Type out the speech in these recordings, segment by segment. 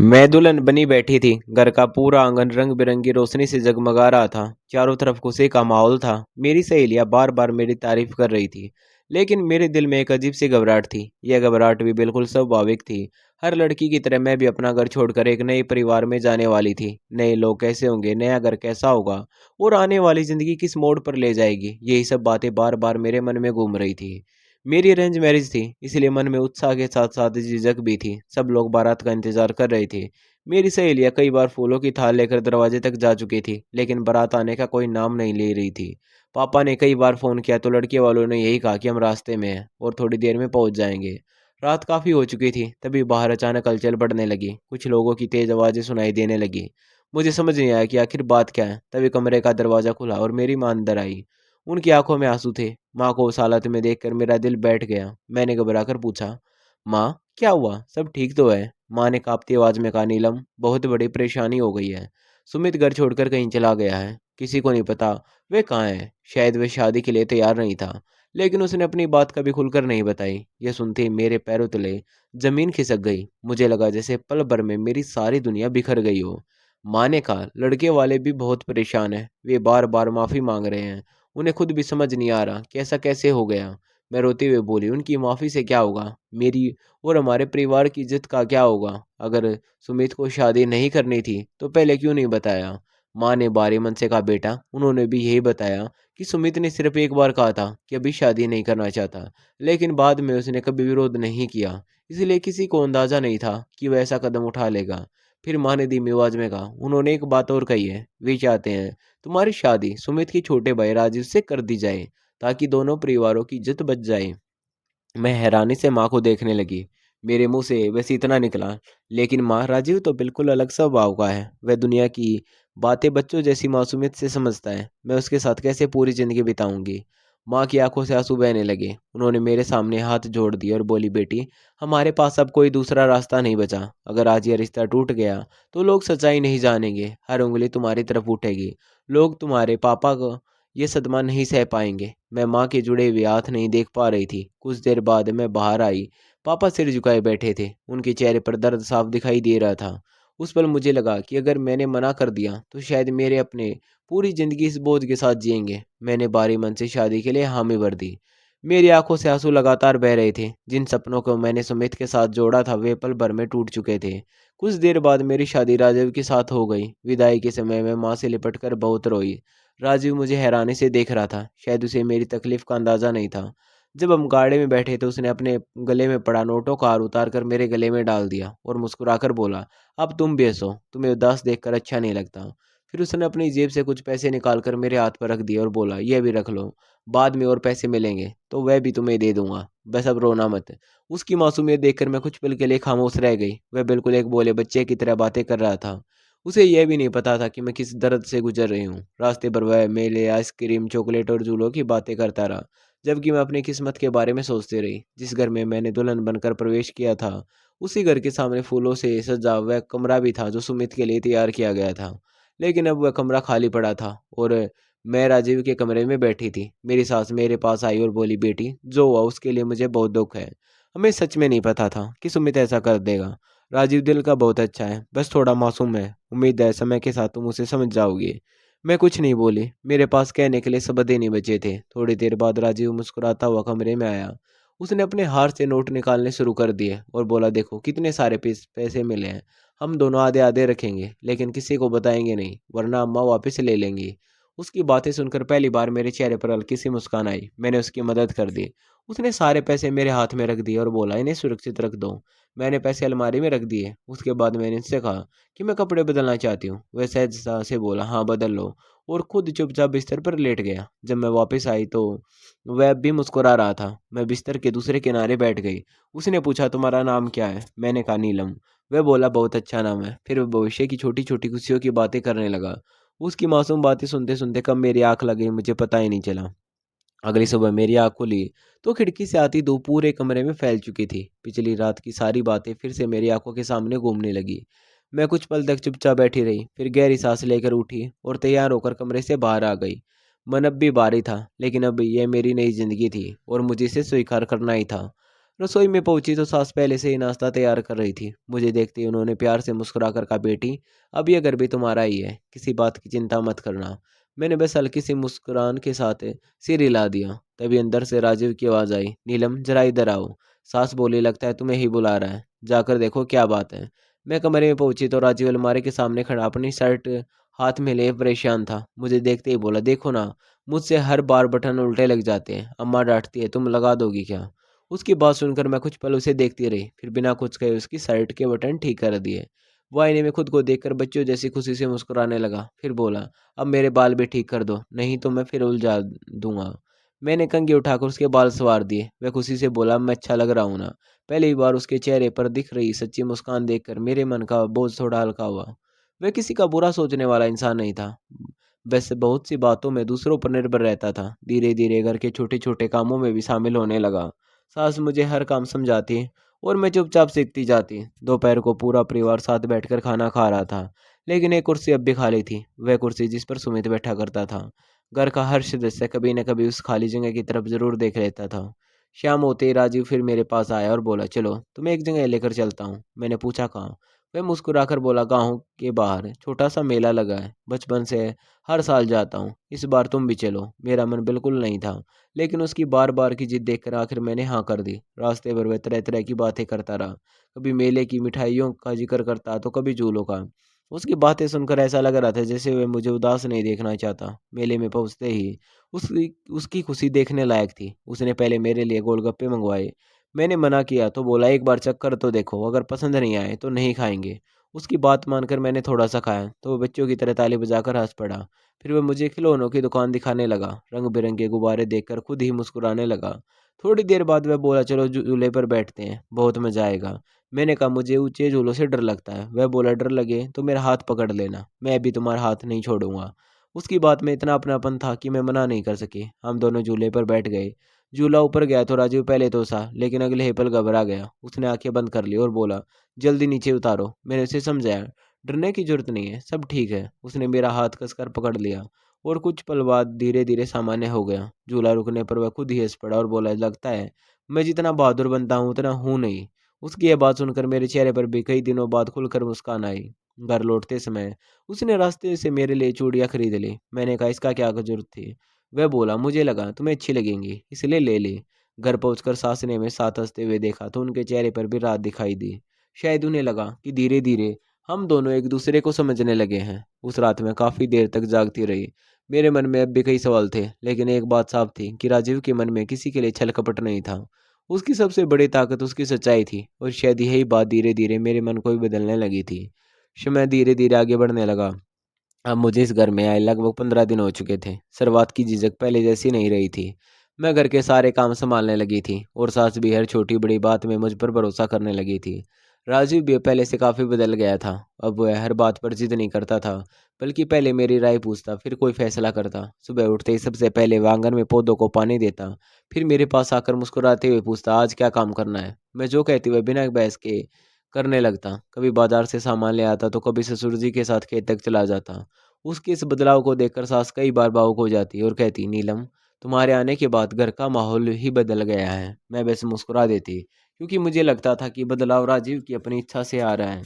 मैं दुल्हन बनी बैठी थी। घर का पूरा आंगन रंग बिरंगी रोशनी से जगमगा रहा था। चारों तरफ खुशी का माहौल था। मेरी सहेलियां बार बार मेरी तारीफ कर रही थी, लेकिन मेरे दिल में एक अजीब सी घबराहट थी। यह घबराहट भी बिल्कुल स्वाभाविक थी। हर लड़की की तरह मैं भी अपना घर छोड़कर एक नए परिवार में जाने वाली थी। नए लोग कैसे होंगे, नया घर कैसा होगा, और आने वाली जिंदगी किस मोड़ पर ले जाएगी, यही सब बातें बार बार मेरे मन में घूम रही थी। मेरी अरेंज मैरिज थी, इसलिए मन में उत्साह के साथ साथ झिझक भी थी। सब लोग बारात का इंतजार कर रहे थे। मेरी सहेलियां कई बार फूलों की थाल लेकर दरवाजे तक जा चुकी थी, लेकिन बारात आने का कोई नाम नहीं ले रही थी। पापा ने कई बार फोन किया तो लड़के वालों ने यही कहा कि हम रास्ते में हैं और थोड़ी देर में पहुंच जाएंगे। रात काफी हो चुकी थी, तभी बाहर अचानक हलचल बढ़ने लगी। कुछ लोगों की तेज आवाजें सुनाई देने लगी। मुझे समझ नहीं आया कि आखिर बात क्या है। तभी कमरे का दरवाजा खुला और मेरी मां अंदर आई। उनकी आंखों में आंसू थे। माँ को उस हालत में देखकर मेरा दिल बैठ गया। मैंने घबराकर पूछा, माँ क्या हुआ, सब ठीक तो है? माँ ने कांपती आवाज में कहा, नीलम बहुत बड़ी परेशानी हो गई है। सुमित घर छोड़कर कहीं चला गया है। किसी को नहीं पता वे कहाँ है। शायद वे शादी के लिए तैयार नहीं था, लेकिन उसने अपनी बात कभी खुलकर नहीं बताई। यह सुनते ही मेरे पैरों तले जमीन खिसक गई। मुझे लगा जैसे पल भर में मेरी सारी दुनिया बिखर गई हो। माँ ने कहा, लड़के वाले भी बहुत परेशान है। वे बार बार माफी मांग रहे हैं। उन्हें खुद भी समझ नहीं आ रहा कि ऐसा कैसे हो गया। मैं रोते हुए बोली, उनकी माफ़ी से क्या होगा? मेरी और हमारे परिवार की इज्जत का क्या होगा? अगर सुमित को शादी नहीं करनी थी तो पहले क्यों नहीं बताया? माँ ने बारे मन से कहा, बेटा उन्होंने भी यही बताया कि सुमित ने सिर्फ एक बार कहा था कि अभी शादी नहीं करना चाहता, लेकिन बाद में उसने कभी विरोध नहीं किया। इसलिए किसी को अंदाजा नहीं था कि वह ऐसा कदम उठा लेगा। फिर माँ ने धीमी आवाज में कहा, उन्होंने एक बात और कही है। वे चाहते हैं तुम्हारी शादी सुमित के छोटे भाई राजीव से कर दी जाए, ताकि दोनों परिवारों की इज्जत बच जाए। मैं हैरानी से माँ को देखने लगी। मेरे मुंह से बस इतना निकला, लेकिन माँ, राजीव तो बिल्कुल अलग स्वभाव का है। वह दुनिया की बातें बच्चों जैसी मासूमियत से समझता है। मैं उसके साथ कैसे पूरी जिंदगी बिताऊंगी? माँ की आंखों से आंसू बहने लगे। उन्होंने मेरे सामने हाथ जोड़ दिए और बोली, बेटी हमारे पास अब कोई दूसरा रास्ता नहीं बचा। अगर आज यह रिश्ता टूट गया तो लोग सच्चाई नहीं जानेंगे। हर उंगली तुम्हारी तरफ उठेगी। लोग तुम्हारे पापा को ये सदमा नहीं सह पाएंगे। मैं माँ के जुड़े हुए हाथ नहीं देख पा रही थी। कुछ देर बाद मैं बाहर आई। पापा सिर झुकाए बैठे थे। उनके चेहरे पर दर्द साफ दिखाई दे रहा था। उस पल मुझे लगा कि अगर मैंने मना कर दिया तो शायद मेरे अपने पूरी जिंदगी इस बोझ के साथ जिएंगे। मैंने बारी मन से शादी के लिए हामी भर दी। मेरी आंखों से आंसू लगातार बह रहे थे। जिन सपनों को मैंने सुमित के साथ जोड़ा था वे पल भर में टूट चुके थे। कुछ देर बाद मेरी शादी राजीव के साथ हो गई। विदाई के समय मैं माँ से लिपट कर बहुत रोई। राजीव मुझे हैरानी से देख रहा था। शायद उसे मेरी तकलीफ का अंदाजा नहीं था। जब हम गाड़ी में बैठे तो उसने अपने गले में पड़ा नोटों का हार उतार कर मेरे गले में डाल दिया और मुस्कुराकर बोला, अब तुम भी हंसो, तुम्हें उदास देखकर अच्छा नहीं लगता। फिर उसने अपनी जेब से कुछ पैसे निकाल कर मेरे हाथ पर रख दिए और बोला, यह भी रख लो, बाद में और पैसे मिलेंगे तो वह भी तुम्हें दे दूंगा, बस अब रोना मत। उसकी मासूमियत देखकर मैं कुछ पल के लिए खामोश रह गई। वह बिल्कुल एक बोले बच्चे की तरह बातें कर रहा था। उसे यह भी नहीं पता था कि मैं किस दर्द से गुजर रही हूँ। रास्ते पर वह मेले, आइसक्रीम, चॉकलेट और झूलों की बातें करता रहा, जबकि मैं अपनी किस्मत के बारे में सोचती रही। जिस घर में मैंने दुल्हन बनकर प्रवेश किया था, उसी घर के सामने फूलों से सजा वह कमरा भी था जो सुमित के लिए तैयार किया गया था। लेकिन अब वह कमरा खाली पड़ा था और मैं राजीव के कमरे में बैठी थी। मेरी सास मेरे पास आई और बोली, बेटी जो हुआ उसके लिए मुझे बहुत दुख है। हमें सच में नहीं पता था कि सुमित ऐसा कर देगा। राजीव दिल का बहुत अच्छा है, बस थोड़ा मासूम है। उम्मीद है समय के साथ तुम उसे समझ जाओगी। मैं कुछ नहीं बोली। मेरे पास कहने के लिए शब्द ही नहीं बचे थे। थोड़ी देर बाद राजीव मुस्कुराता हुआ कमरे में आया। उसने अपने हार से नोट निकालने शुरू कर दिए और बोला, देखो कितने सारे पैसे मिले हैं। हम दोनों आधे आधे रखेंगे, लेकिन किसी को बताएंगे नहीं, वरना अम्मा वापस ले लेंगी। उसकी बातें सुनकर पहली बार मेरे चेहरे पर हल्की सी मुस्कान आई। मैंने उसकी मदद कर दी। उसने सारे पैसे मेरे हाथ में रख दिए और बोला, इन्हें सुरक्षित रख दो। मैंने पैसे अलमारी में रख दिए। उसके बाद मैंने उससे कहा कि मैं कपड़े बदलना चाहती हूँ। वह सहजता से बोला, हाँ बदल लो, और खुद चुपचाप बिस्तर पर लेट गया। जब मैं वापस आई तो वह अब भी मुस्कुरा रहा था। मैं बिस्तर के दूसरे किनारे बैठ गई। उसने पूछा, तुम्हारा नाम क्या है? मैंने कहा, नीलम। वह बोला, बहुत अच्छा नाम है। फिर वह भविष्य की छोटी छोटी खुशियों की बातें करने लगा। उसकी मासूम बातें सुनते सुनते कब मेरी आंख लग गई मुझे पता ही नहीं चला। अगली सुबह मेरी आँख खुली तो खिड़की से आती धूप पूरे कमरे में फैल चुकी थी। पिछली रात की सारी बातें फिर से मेरी आंखों के सामने घूमने लगी। मैं कुछ पल तक चुपचाप बैठी रही, फिर गहरी सांस लेकर उठी और तैयार होकर कमरे से बाहर आ गई। मन अब भी भारी था, लेकिन अब यह मेरी नई जिंदगी थी और मुझे इसे स्वीकार करना ही था। रसोई में पहुंची तो सास पहले से ही नाश्ता तैयार कर रही थी। मुझे देखते ही उन्होंने प्यार से मुस्कुरा कर कहा, बेटी, अब ये घर भी तुम्हारा ही है, किसी बात की चिंता मत करना। मैंने बस हल्की सी मुस्कुरान के साथ सिर हिला दिया। तभी अंदर से राजीव की आवाज़ आई, नीलम जरा इधर आओ। सास बोली, लगता है तुम्हें ही बुला रहा है, जाकर देखो क्या बात है। मैं कमरे में पहुंची तो राजीव अलमारी के सामने खड़ा अपनी शर्ट हाथ में लिए परेशान था। मुझे देखते ही बोला, देखो ना, मुझसे हर बार बटन उल्टे लग जाते हैं, अम्मा डांटती है, तुम लगा दोगी क्या? उसकी बात सुनकर मैं कुछ पल उसे देखती रही, फिर बिना कुछ कहे उसकी शर्ट के बटन ठीक कर दिए। वो आईने में खुद को देखकर बच्चों जैसी खुशी से मुस्कुराने लगा, फिर बोला, अब मेरे बाल भी ठीक कर दो, नहीं तो मैं फिर उलझा दूंगा। मैंने कंघी उठाकर उसके बाल संवार दिए। वह खुशी से बोला, मैं अच्छा लग रहा हूँ ना? पहली बार उसके चेहरे पर दिख रही सच्ची मुस्कान देखकर मेरे मन का बोझ थोड़ा हल्का हुआ। वह किसी का बुरा सोचने वाला इंसान नहीं था, वैसे बहुत सी बातों में दूसरों पर निर्भर रहता था। धीरे धीरे घर के छोटे छोटे कामों में भी शामिल होने लगा। सास मुझे हर काम समझाती और मैं चुपचाप सीखती जाती। दोपहर को पूरा परिवार साथ बैठकर खाना खा रहा था, लेकिन एक कुर्सी अब भी खाली थी, वह कुर्सी जिस पर सुमित बैठा करता था। घर का हर सदस्य कभी न कभी उस खाली जगह की तरफ जरूर देख लेता था। शाम होते ही राजीव फिर मेरे पास आया और बोला, चलो तुम्हें एक जगह लेकर चलता हूँ। मैंने पूछा, कहाँ? वह मुस्कुराकर बोला, गाँव के बाहर छोटा सा मेला लगा है, बचपन से हर साल जाता हूँ, इस बार तुम भी चलो। मेरा मन बिल्कुल नहीं था, लेकिन उसकी बार बार की जिद देखकर आखिर मैंने हाँ कर दी। रास्ते भर वह तरह तरह की बातें करता रहा, कभी मेले की मिठाइयों का जिक्र करता तो कभी झूलों का। उसकी बातें सुनकर ऐसा लग रहा था जैसे वह मुझे उदास नहीं देखना चाहता। मेले में पहुंचते ही उसकी उसकी खुशी देखने लायक थी। उसने पहले मेरे लिए गोलगप्पे मंगवाए। मैंने मना किया तो बोला, एक बार चक्कर तो देखो, अगर पसंद नहीं आए तो नहीं खाएंगे। उसकी बात मानकर मैंने थोड़ा सा खाया तो वो बच्चों की तरह ताली बजाकर हंस पड़ा। फिर वह मुझे खिलौनों की दुकान दिखाने लगा, रंग बिरंगे गुब्बारे देखकर खुद ही मुस्कुराने लगा। थोड़ी देर बाद वह बोला, चलो झूले पर बैठते हैं, बहुत मजा आएगा। मैंने कहा, मुझे ऊंचे झूलों से डर लगता है। वह बोला, डर लगे तो मेरा हाथ पकड़ लेना, मैं अभी तुम्हारा हाथ नहीं छोड़ूंगा। उसकी बात में इतना अपनापन था कि मैं मना नहीं कर सकी। हम दोनों झूले पर बैठ गए। झूला ऊपर गया तो राजीव पहले तो सा, लेकिन अगले ही पल घबरा गया। उसने आंखें बंद कर ली और बोला, जल्दी नीचे उतारो। मैंने उसे समझाया, डरने की जरूरत नहीं है, सब ठीक है। उसने मेरा हाथ कसकर पकड़ लिया और कुछ पल बाद धीरे धीरे सामान्य हो गया। झूला रुकने पर वह खुद ही हंस पड़ा और बोला, लगता है मैं जितना बहादुर बनता हूँ उतना हूँ नहीं। उसकी यह बात सुनकर मेरे चेहरे पर भी कई दिनों बाद खुलकर मुस्कान आई। घर लौटते समय उसने रास्ते से मेरे लिए चूड़ियाँ खरीद ली। मैंने कहा, इसका क्या जरूरत थी? वह बोला, मुझे लगा तुम्हें अच्छी लगेंगी इसलिए ले ली। घर पहुंचकर सास ने हमें साथ हंसते हुए देखा तो उनके चेहरे पर भी राहत दिखाई दी। शायद उन्हें लगा कि धीरे धीरे हम दोनों एक दूसरे को समझने लगे हैं। उस रात में काफ़ी देर तक जागती रही। मेरे मन में अब भी कई सवाल थे, लेकिन एक बात साफ थी कि राजीव के मन में किसी के लिए छल कपट नहीं था। उसकी सबसे बड़ी ताकत उसकी सच्चाई थी, और शायद यही बात धीरे धीरे मेरे मन को भी बदलने लगी थी। समय धीरे धीरे आगे बढ़ने लगा। अब मुझे इस घर में आए लगभग 15 दिन हो चुके थे। शुरुआत की झिझक पहले जैसी नहीं रही थी। मैं घर के सारे काम संभालने लगी थी और सास भी हर छोटी बड़ी बात में मुझ पर भरोसा करने लगी थी। राजीव भी पहले से काफ़ी बदल गया था। अब वह हर बात पर जिद नहीं करता था, बल्कि पहले मेरी राय पूछता फिर कोई फैसला करता। सुबह उठते ही सबसे पहले वह आंगन में पौधों को पानी देता, फिर मेरे पास आकर मुस्कुराते हुए पूछता, आज क्या काम करना है? मैं जो कहती वह बिना बहस के करने लगता। कभी बाजार से सामान ले आता तो कभी ससुर जी के साथ खेत तक चला जाता। उसके इस बदलाव को देखकर सास कई बार भावुक हो जाती और कहती, नीलम, तुम्हारे आने के बाद घर का माहौल ही बदल गया है। मैं बस मुस्कुरा देती, क्योंकि मुझे लगता था कि बदलाव राजीव की अपनी इच्छा से आ रहा है।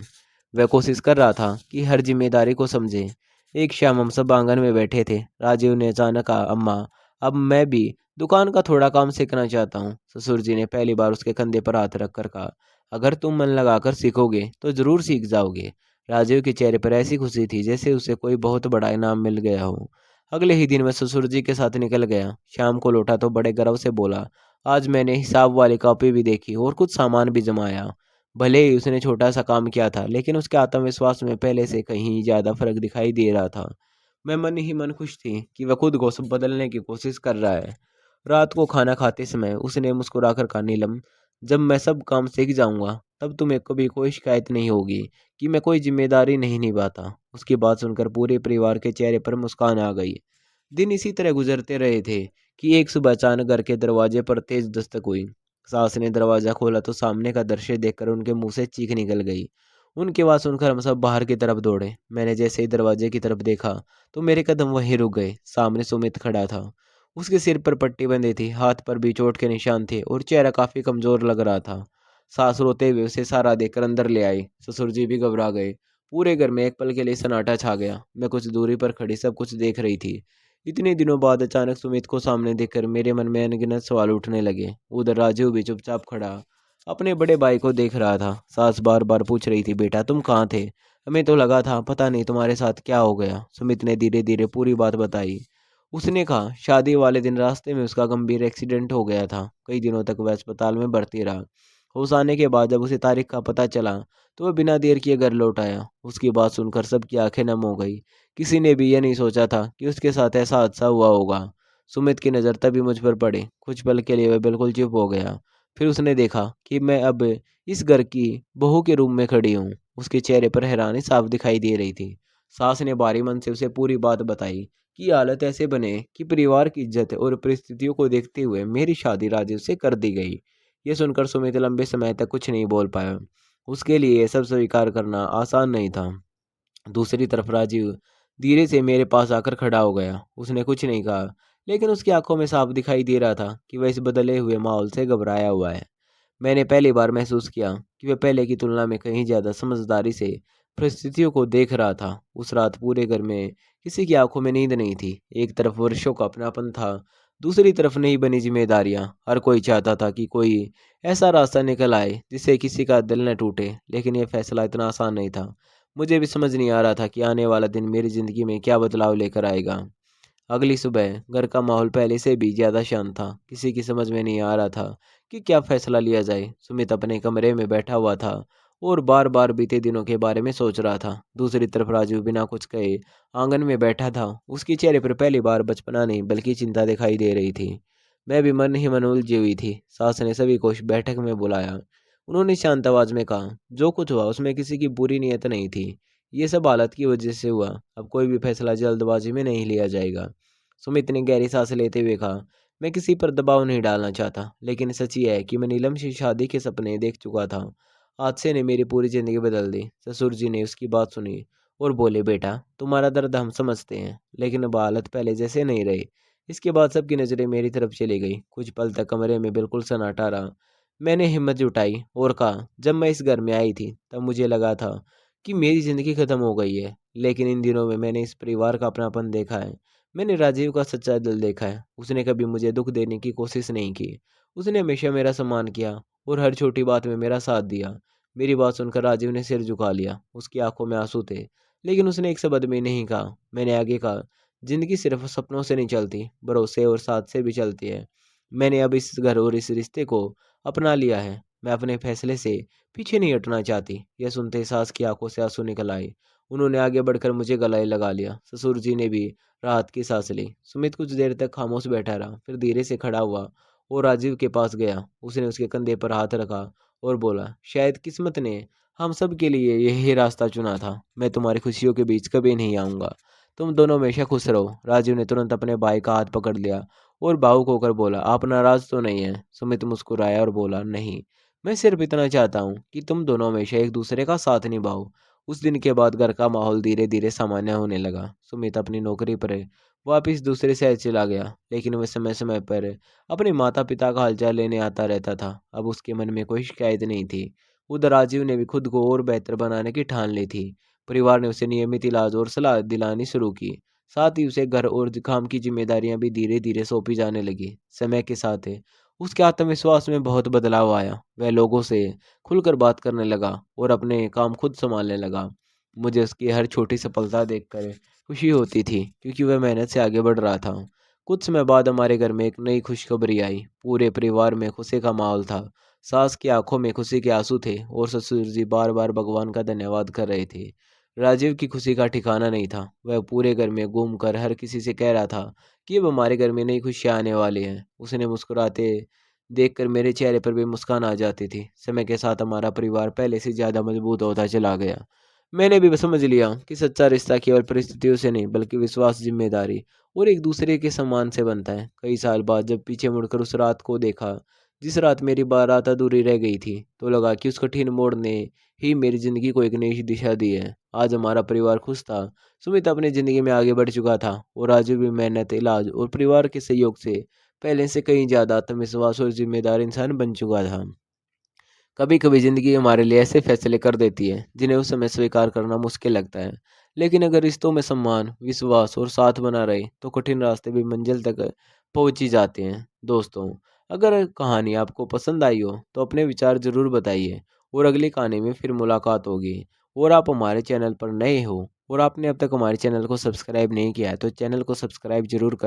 वह कोशिश कर रहा था कि हर जिम्मेदारी को समझे। एक शाम हम सब आंगन में बैठे थे। राजीव ने अचानक कहा, अम्मा, अब मैं भी दुकान का थोड़ा काम सीखना चाहता हूँ। ससुर जी ने पहली बार उसके कंधे पर हाथ रखकर कहा, अगर तुम मन लगाकर सीखोगे तो जरूर सीख जाओगे। राजीव के चेहरे पर ऐसी खुशी थी जैसे उसे कोई बहुत बड़ा इनाम मिल गया हो। अगले ही दिन मैं ससुर जी के साथ निकल गया। शाम को लौटा तो बड़े गर्व से बोला, आज मैंने हिसाब वाली कॉपी भी देखी और कुछ सामान भी जमाया। भले ही उसने छोटा सा काम किया था, लेकिन उसके आत्मविश्वास में पहले से कहीं ज्यादा फर्क दिखाई दे रहा था। मैं मन ही मन खुश थी कि वह खुद को सब बदलने की कोशिश कर रहा है। रात को खाना खाते समय उसने मुस्कुराकर कहा, नीलम, जब मैं सब काम सीख जाऊंगा तब तुम्हें कभी कोई शिकायत नहीं होगी कि मैं कोई जिम्मेदारी नहीं निभाता। उसकी बात सुनकर पूरे परिवार के चेहरे पर मुस्कान आ गई। दिन इसी तरह गुजरते रहे थे कि एक सुबह अचानक घर के दरवाजे पर तेज दस्तक हुई। सास ने दरवाजा खोला तो सामने का दृश्य देखकर उनके मुंह से चीख निकल गई। उनकी आवाज सुनकर हम सब बाहर की तरफ दौड़े। मैंने जैसे ही दरवाजे की तरफ देखा तो मेरे कदम वहीं रुक गए। सामने सुमित खड़ा था। उसके सिर पर पट्टी बंधी थी, हाथ पर भी चोट के निशान थे और चेहरा काफी कमजोर लग रहा था। सास रोते हुए उसे सहारा देकर अंदर ले आई। ससुर जी भी घबरा गए। पूरे घर में एक पल के लिए सन्नाटा छा गया। मैं कुछ दूरी पर खड़ी सब कुछ देख रही थी। इतने दिनों बाद अचानक सुमित को सामने देखकर मेरे मन में अनगिनत सवाल उठने लगे। उधर राजू भी चुपचाप खड़ा अपने बड़े भाई को देख रहा था। सास बार बार पूछ रही थी, बेटा तुम कहाँ थे? हमें तो लगा था पता नहीं तुम्हारे साथ क्या हो गया। सुमित ने धीरे धीरे पूरी बात बताई। उसने कहा, शादी वाले दिन रास्ते में उसका गंभीर एक्सीडेंट हो गया था। कई दिनों तक वह अस्पताल में भर्ती रहा। होश आने के बाद जब उसे तारीख का पता चला तो वह बिना देर किए घर लौट आया। उसकी बात सुनकर सबकी आंखें नम हो गई। किसी ने भी यह नहीं सोचा था कि उसके साथ ऐसा हादसा हुआ होगा। सुमित की नज़र तभी मुझ पर पड़ी। कुछ पल के लिए वह बिल्कुल चुप हो गया। फिर उसने देखा कि मैं अब इस घर की बहू के रूम में खड़ी हूँ। उसके चेहरे पर हैरानी साफ दिखाई दे रही थी। सास ने भारी मन से उसे पूरी बात बताई कि हालत ऐसे बने कि परिवार की इज्जत और परिस्थितियों को देखते हुए मेरी शादी राजीव से कर दी गई। ये सुनकर सुमित लंबे समय तक कुछ नहीं बोल पाया। उसके लिए ये सब स्वीकार करना आसान नहीं था। दूसरी तरफ राजीव धीरे से मेरे पास आकर खड़ा हो गया। उसने कुछ नहीं कहा, लेकिन उसकी आंखों में साफ दिखाई दे रहा था कि वह इस बदले हुए माहौल से घबराया हुआ है। मैंने पहली बार महसूस किया कि वह पहले की तुलना में कहीं ज्यादा समझदारी से परिस्थितियों को देख रहा था। उस रात पूरे घर में किसी की आंखों में नींद नहीं थी। एक तरफ वर्षों का अपनापन था, दूसरी तरफ नई बनी जिम्मेदारियां। हर कोई चाहता था कि कोई ऐसा रास्ता निकल आए जिससे किसी का दिल न टूटे, लेकिन यह फैसला इतना आसान नहीं था। मुझे भी समझ नहीं आ रहा था कि आने वाला दिन मेरी जिंदगी में क्या बदलाव लेकर आएगा। अगली सुबह घर का माहौल पहले से भी ज्यादा शांत था। किसी की समझ में नहीं आ रहा था कि क्या फैसला लिया जाए। सुमित अपने कमरे में बैठा हुआ था और बार बार बीते दिनों के बारे में सोच रहा था। दूसरी तरफ राजू बिना कुछ कहे आंगन में बैठा था। उसके चेहरे पर पहली बार बचपना नहीं बल्कि चिंता दिखाई दे रही थी। मैं भी मन ही मन उलझी हुई थी। सास ने सभी को उस बैठक में बुलाया। उन्होंने शांत आवाज में कहा, जो कुछ हुआ उसमें किसी की बुरी नीयत नहीं थी। ये सब हालत की वजह से हुआ। अब कोई भी फैसला जल्दबाजी में नहीं लिया जाएगा। सुमित ने गहरी सांस लेते हुए कहा, मैं किसी पर दबाव नहीं डालना चाहता, लेकिन सच ये है कि मैं नीलम से शादी के सपने देख चुका था। हादसे ने मेरी पूरी जिंदगी बदल दी। ससुर जी ने उसकी बात सुनी और बोले, बेटा तुम्हारा दर्द हम समझते हैं, लेकिन अब हालत पहले जैसे नहीं रही। इसके बाद सबकी नज़रें मेरी तरफ चली गई। कुछ पल तक कमरे में बिल्कुल सन्नाटा रहा। मैंने हिम्मत जुटाई और कहा, जब मैं इस घर में आई थी तब मुझे लगा था कि मेरी ज़िंदगी ख़त्म हो गई है, लेकिन इन दिनों में मैंने इस परिवार का अपनापन देखा है। मैंने राजीव का सच्चा दिल देखा है। उसने कभी मुझे दुख देने की कोशिश नहीं की। उसने हमेशा मेरा सम्मान किया और हर छोटी बात में मेरा साथ दिया। मेरी बात सुनकर राजीव ने सिर झुका लिया। उसकी आंखों में आंसू थे, लेकिन उसने एक शब्द भी नहीं कहा। मैंने आगे कहा, जिंदगी सिर्फ सपनों से नहीं चलती, भरोसे और साथ से भी चलती है। मैंने अब इस घर और इस रिश्ते को अपना लिया है। मैं अपने फैसले से पीछे नहीं हटना चाहती। यह सुनते ही सास की आंखों से आंसू निकल आए। उन्होंने आगे बढ़कर मुझे गले लगा लिया। ससुर जी ने भी राहत की सांस ली। सुमित कुछ देर तक खामोश बैठा रहा, फिर धीरे से खड़ा हुआ और राजीव के पास गया। उसने उसके कंधे पर हाथ रखा और बोला, शायद किस्मत ने हम सब के लिए यही रास्ता चुना था। मैं तुम्हारी खुशियों के बीच कभी नहीं आऊँगा। तुम दोनों हमेशा खुश रहो। राजीव ने तुरंत अपने भाई का हाथ पकड़ लिया और भावुक होकर बोला, आप नाराज तो नहीं हैं? सुमित मुस्कुराया और बोला, नहीं, मैं सिर्फ इतना चाहता हूँ कि तुम दोनों हमेशा एक दूसरे का साथ निभाओ। उस दिन के बाद घर का माहौल धीरे धीरे सामान्य होने लगा। सुमित अपनी नौकरी पर वापिस दूसरे शहर चला गया, लेकिन वह समय समय पर अपने माता पिता का हालचाल लेने आता रहता था। अब उसके मन में कोई शिकायत नहीं थी। उधर राजीव ने भी खुद को और बेहतर बनाने की ठान ली थी। परिवार ने उसे नियमित इलाज और सलाह दिलानी शुरू की। साथ ही उसे घर और काम की जिम्मेदारियां भी धीरे धीरे सौंपी जाने लगी। समय के साथ उसके आत्मविश्वास में बहुत बदलाव आया। वह लोगों से खुलकर बात करने लगा और अपने काम खुद संभालने लगा। मुझे उसकी हर छोटी सफलता देखकर खुशी होती थी, क्योंकि वह मेहनत से आगे बढ़ रहा था। कुछ समय बाद हमारे घर में एक नई खुशखबरी आई। पूरे परिवार में खुशी का माहौल था। सास की आंखों में खुशी के आंसू थे और ससुर जी बार बार भगवान का धन्यवाद कर रहे थे। राजीव की खुशी का ठिकाना नहीं था। वह पूरे घर में घूमकर हर किसी से कह रहा था कि अब हमारे घर में नई खुशियाँ आने वाली हैं। उसने मुस्कुराते देखकर मेरे चेहरे पर भी मुस्कान आ जाती थी। समय के साथ हमारा परिवार पहले से ज़्यादा मजबूत होता चला गया। मैंने भी समझ लिया कि सच्चा रिश्ता केवल परिस्थितियों से नहीं बल्कि विश्वास, जिम्मेदारी और एक दूसरे के सम्मान से बनता है। कई साल बाद जब पीछे मुड़कर उस रात को देखा जिस रात मेरी बारात अधूरी रह गई थी तो लगा कि उस कठिन मोड़ ने ही मेरी ज़िंदगी को एक नई दिशा दी है। आज हमारा परिवार खुश था। सुमित अपनी ज़िंदगी में आगे बढ़ चुका था और राजू भी मेहनत, इलाज और परिवार के सहयोग से पहले से कहीं ज़्यादा आत्मविश्वास और जिम्मेदार इंसान बन चुका था। कभी कभी ज़िंदगी हमारे लिए ऐसे फैसले कर देती है जिन्हें उस समय स्वीकार करना मुश्किल लगता है। लेकिन अगर रिश्तों में सम्मान, विश्वास और साथ बना रहे तो कठिन रास्ते भी मंजिल तक पहुंच ही जाते हैं। दोस्तों, अगर कहानी आपको पसंद आई हो तो अपने विचार ज़रूर बताइए और अगली कहानी में फिर मुलाकात होगी। और आप हमारे चैनल पर नए हो और आपने अब तक हमारे चैनल को सब्सक्राइब नहीं किया है तो चैनल को सब्सक्राइब जरूर कर